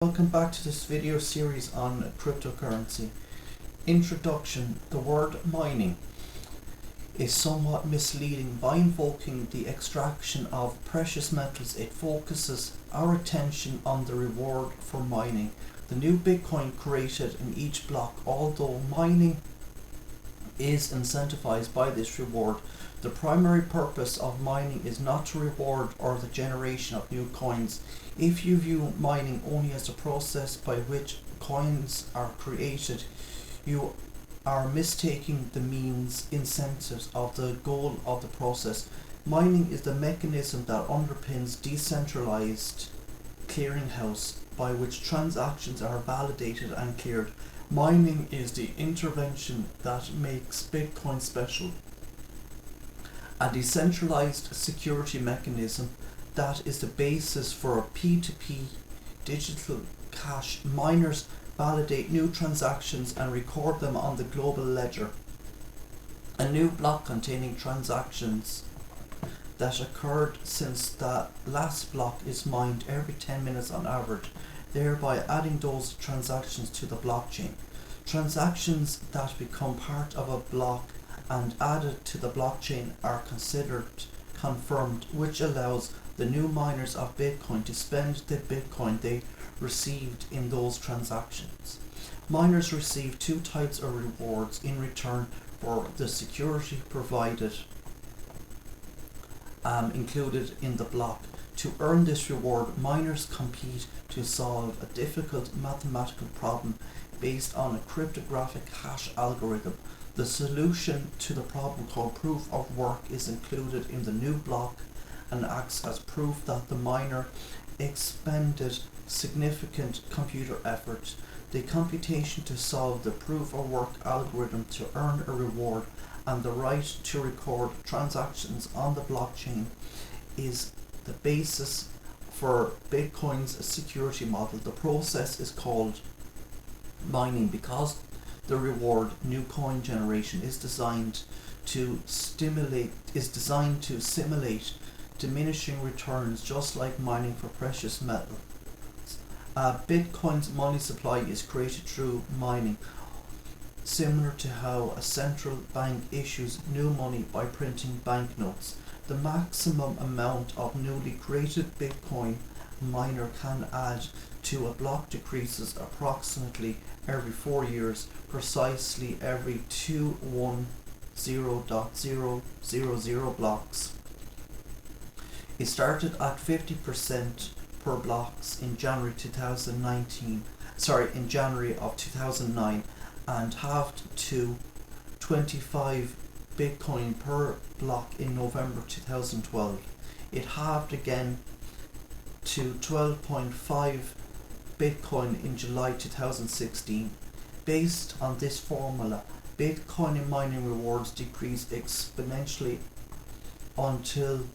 Welcome back to this video series on cryptocurrency. Introduction. The word mining is somewhat misleading. By invoking the extraction of precious metals, it focuses our attention on the reward for mining. The new Bitcoin created in each block, although mining is incentivized by this reward, the primary purpose of mining is not to reward or the generation of new coins. If you view mining only as a process by which coins are created, you are mistaking the means, incentives of the goal of the process. Mining is the mechanism that underpins decentralized clearinghouse by which transactions are validated and cleared. Mining is the intervention that makes Bitcoin special. A decentralized security mechanism that is the basis for a P2P digital cash. Miners validate new transactions and record them on the global ledger. A new block containing transactions that occurred since the last block is mined every 10 minutes on average, thereby adding those transactions to the blockchain. Transactions that become part of a block and added to the blockchain are considered confirmed, which allows the new miners of Bitcoin to spend the Bitcoin they received in those transactions. Miners receive two types of rewards in return for the security provided included in the block. To earn this reward, miners compete to solve a difficult mathematical problem based on a cryptographic hash algorithm. The solution to the problem, called proof of work, is included in the new block and acts as proof that the miner expended significant computer effort. The computation to solve the proof of work algorithm to earn a reward and the right to record transactions on the blockchain is the basis for Bitcoin's security model. The process is called mining because the reward, new coin generation, is designed to simulate diminishing returns, just like mining for precious metal. Bitcoin's money supply is created through mining, similar to how a central bank issues new money by printing banknotes. The maximum amount of newly created Bitcoin miner can add to a block decreases approximately every 4 years, precisely every 210.000 blocks. It started at 50% per blocks in January of 2009 and halved to 25 Bitcoin per block in November 2012. It halved again to 12.5 Bitcoin in July 2016. Based on this formula, Bitcoin mining rewards decreased exponentially until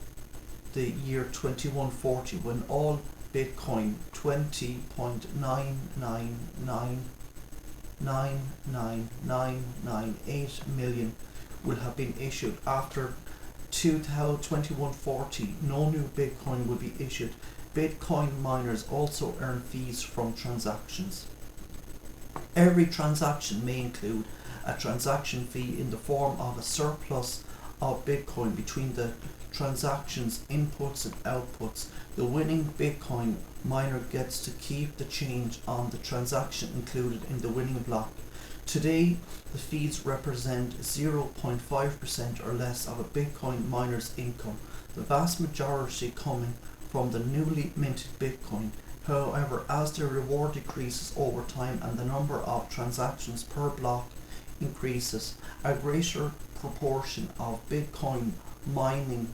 the year 2140, when all Bitcoin, 20.9999998 million, will have been issued. After 2140, no new Bitcoin will be issued. Bitcoin miners also earn fees from transactions. Every transaction may include a transaction fee in the form of a surplus of Bitcoin between the transactions inputs and outputs. The winning Bitcoin miner gets to keep the change on the transaction included in the winning block. Today, the fees represent 0.5% or less of a Bitcoin miner's income, the vast majority coming from the newly minted Bitcoin. However, as the reward decreases over time and the number of transactions per block increases, a greater proportion of Bitcoin mining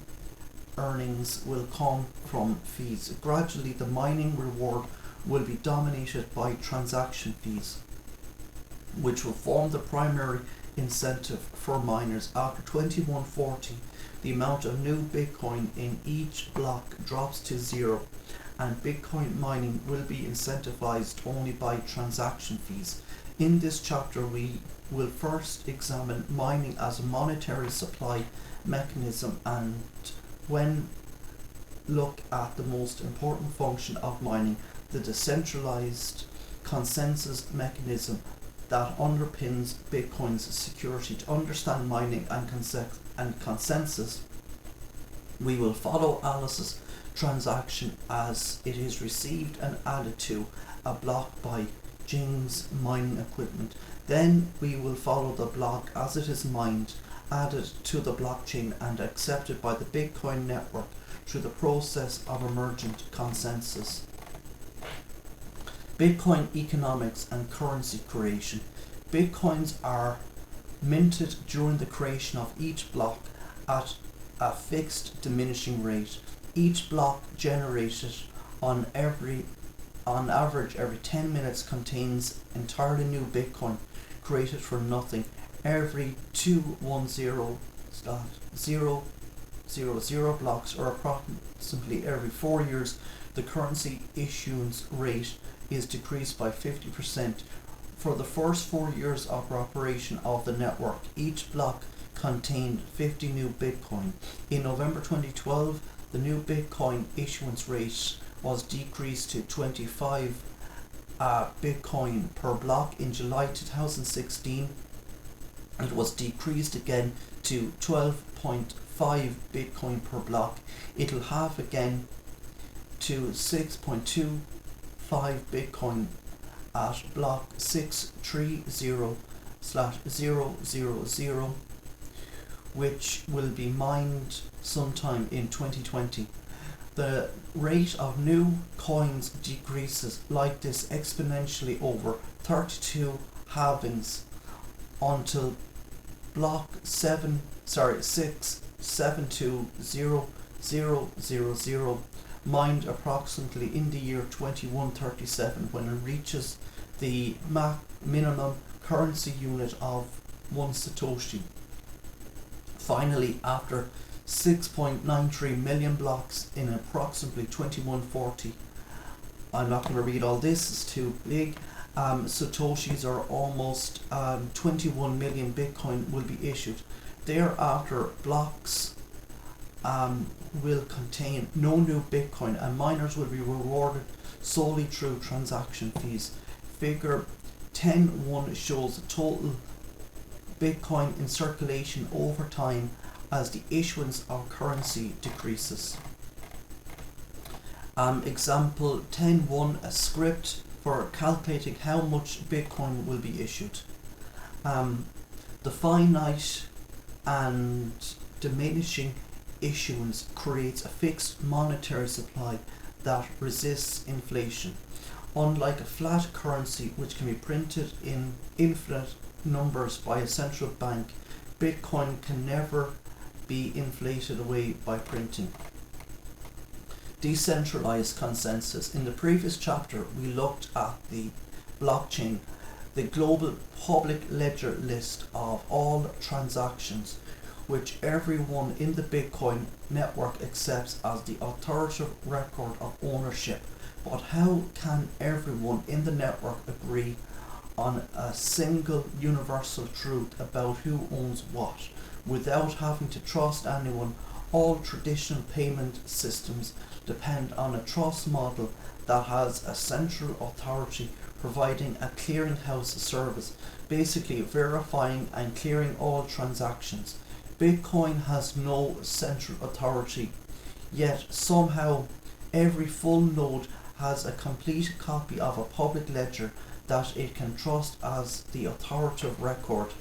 earnings will come from fees. Gradually, the mining reward will be dominated by transaction fees, which will form the primary incentive for miners. After 2140, the amount of new Bitcoin in each block drops to zero, and Bitcoin mining will be incentivized only by transaction fees. In this chapter, we will first examine mining as a monetary supply mechanism and when look at the most important function of mining, the decentralized consensus mechanism that underpins Bitcoin's security. To understand mining and consensus, we will follow Alice's transaction as it is received and added to a block by Jing's mining equipment. Then we will follow the block as it is mined, added to the blockchain and accepted by the Bitcoin network through the process of emergent consensus. Bitcoin economics and currency creation. Bitcoins are minted during the creation of each block at a fixed diminishing rate. Each block generated on average every 10 minutes contains entirely new Bitcoin created for nothing. Every 210.000 blocks, or approximately every 4 years, the currency issuance rate is decreased by 50%. For the first 4 years of operation of the network, each block contained 50 new Bitcoin. In November 2012, the new Bitcoin issuance rate was decreased to 25 Bitcoin per block. In July 2016, it was decreased again to 12.5 Bitcoin per block. It'll halve again to 6.25 Bitcoin at block 630/000, which will be mined sometime in 2020. The rate of new coins decreases like this exponentially over 32 halvings until block 6720000, mined approximately in the year 2137, when it reaches the minimum currency unit of 1 Satoshi. Finally, after 6.93 million blocks in approximately 2140, I'm not going to read all this, it's too big, Satoshis, are almost 21 million Bitcoin will be issued. Thereafter, blocks will contain no new Bitcoin, and miners will be rewarded solely through transaction fees. Figure 10.1 shows the total Bitcoin in circulation over time as the issuance of currency decreases. Example 10.1, a script for calculating how much Bitcoin will be issued. The finite and diminishing issuance creates a fixed monetary supply that resists inflation. Unlike a flat currency which can be printed in infinite numbers by a central bank, Bitcoin can never be inflated away by printing. Decentralized consensus. In the previous chapter, we looked at the blockchain, the global public ledger list of all transactions which everyone in the Bitcoin network accepts as the authoritative record of ownership. But how can everyone in the network agree on a single universal truth about who owns what without having to trust anyone? All traditional payment systems depend on a trust model that has a central authority providing a clearinghouse service, basically verifying and clearing all transactions. Bitcoin has no central authority, yet somehow every full node has a complete copy of a public ledger that it can trust as the authoritative record.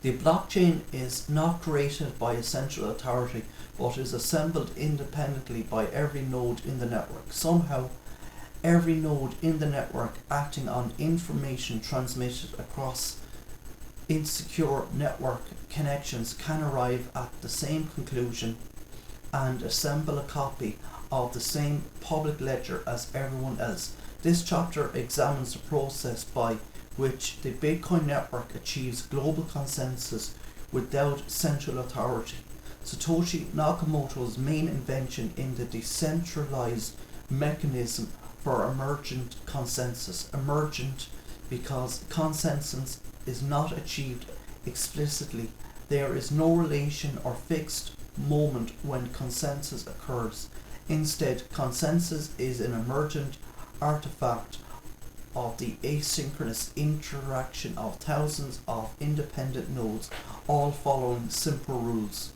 The blockchain is not created by a central authority, but is assembled independently by every node in the network. Somehow, every node in the network acting on information transmitted across insecure network connections can arrive at the same conclusion and assemble a copy of the same public ledger as everyone else. This chapter examines the process by which the Bitcoin network achieves global consensus without central authority. Satoshi Nakamoto's main invention in the decentralized mechanism for emergent consensus. Emergent because consensus is not achieved explicitly. There is no relation or fixed moment when consensus occurs. Instead, consensus is an emergent artifact of the asynchronous interaction of thousands of independent nodes, all following simple rules.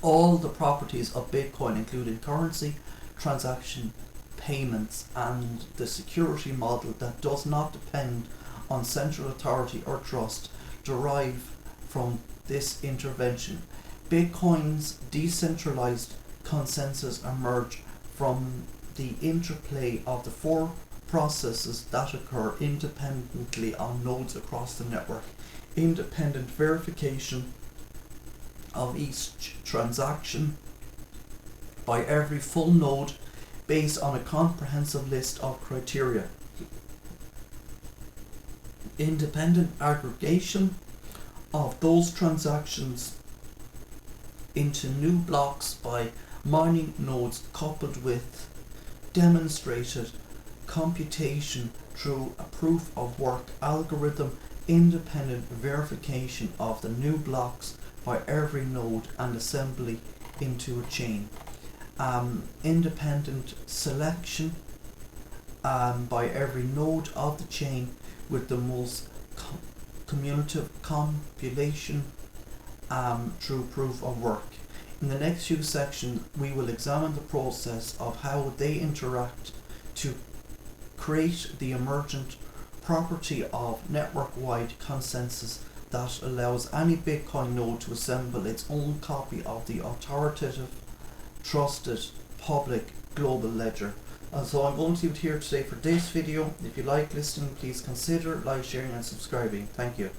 All the properties of Bitcoin, including currency, transaction, payments, and the security model that does not depend on central authority or trust, derive from this intervention. Bitcoin's decentralized consensus emerge from the interplay of the four processes that occur independently on nodes across the network. Independent verification of each transaction by every full node based on a comprehensive list of criteria. Independent aggregation of those transactions into new blocks by mining nodes, coupled with demonstrated computation through a proof of work algorithm. Independent verification of the new blocks by every node and assembly into a chain. Independent selection by every node of the chain with the most cumulative compilation through proof of work. In the next few sections, we will examine the process of how they interact to create the emergent property of network-wide consensus that allows any Bitcoin node to assemble its own copy of the authoritative, trusted, public global ledger. And so I'm going to leave it here today for this video. If you like listening, please consider like, sharing and subscribing. Thank you.